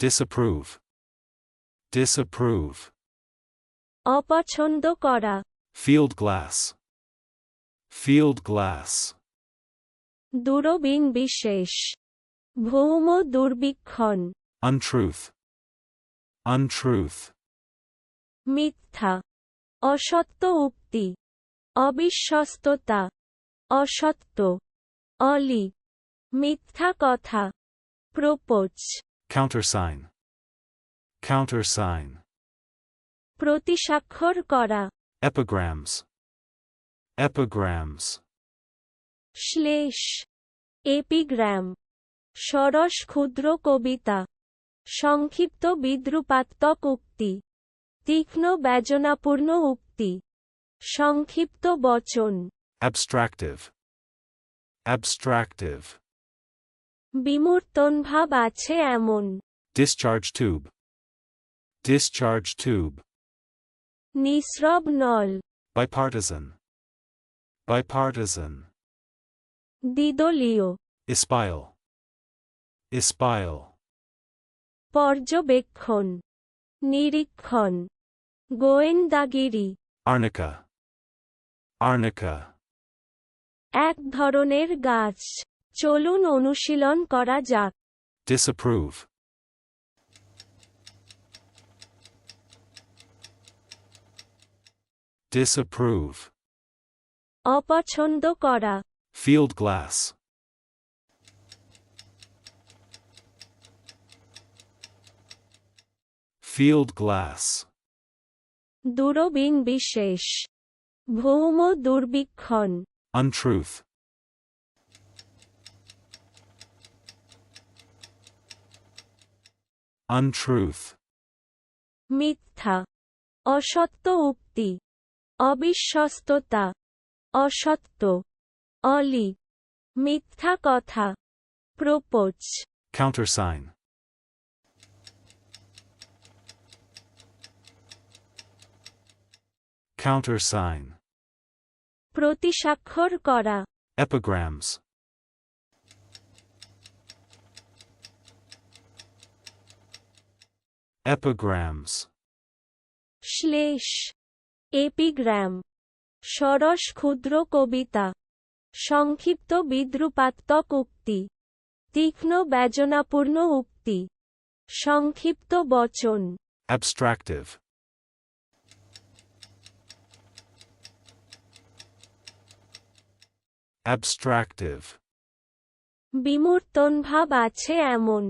Disapprove. Disapprove. অপছন্দ করা, Field glass. Field glass. দূরবীন বিশেষ, ভৌম দুর্বীক্ষণ, Untruth. Untruth. মিথ্যা, অসত্য উক্তি, অবিশ্বস্ততা, অসত্য, অলি, মিথ্যা কথা, প্রপোজ, Countersign. Countersign. প্রতিস্বাক্ষর করা, Epigrams. Epigrams. শ্লেষ, এপিগ্রাম, সরস ক্ষুদ্র কবিতা, সংক্ষিপ্ত বিদ্রূপাত্মক উক্তি, তীক্ষ্ণ ব্যজনাপূর্ণ উক্তি, সংক্ষিপ্ত বচন, Abstractive. Abstractive. বিমূর্তনভাব আছে এমন, Discharge tube. Discharge tube. নিঃস্রব নল, Bipartisan. Bipartisan. দ্বিদলীয়, Espial. Espial. পর্যবেক্ষণ, নিরীক্ষণ, গোয়েন্দাগিরি, Arnica. Arnica. এক ধরনের গাছ, চলুন অনুশীলন করা যাক। Disapprove. Disapprove. অপছন্দ করা, Field glass. Field glass. দূরবীন বিশেষ, ভৌম দুর্বীক্ষণ, Untruth. Untruth. মিথ্যা, অসত্য উক্তি, অবিশ্বস্ততা, অসত্য, অলি, মিথ্যা কথা, প্রপোজ, Countersign. Countersign. প্রতিস্বাক্ষর করা, Epigrams. Epigrams. শ্লেষ, এপিগ্রাম, সরস ক্ষুদ্র কবিতা, সংক্ষিপ্ত বিদ্রূপাত্মক উক্তি, তীক্ষ্ণ ব্যজনাপূর্ণ উক্তি, সংক্ষিপ্ত বচন, Abstractive. Abstractive. বিমূর্তনভাব আছে এমন,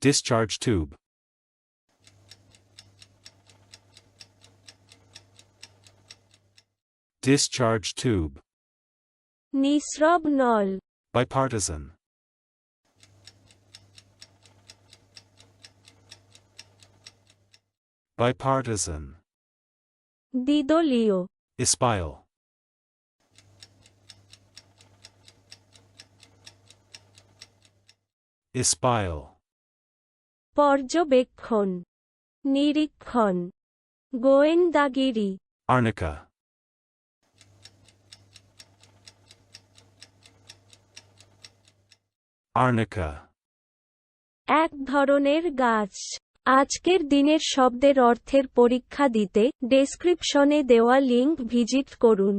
Discharge tube. Discharge tube. নিঃস্রব নল, Bipartisan. Bipartisan. দ্বিদলীয়, Espial. Espial. পর্যবেক্ষণ, নিরীক্ষণ, গোয়েন্দাগিরি, Arnica. Arnica. এক ধরনের গাছ। আজকের দিনের শব্দের অর্থের পরীক্ষা দিতে ডেসক্রিপশনে দেওয়া লিংক ভিজিট করুন।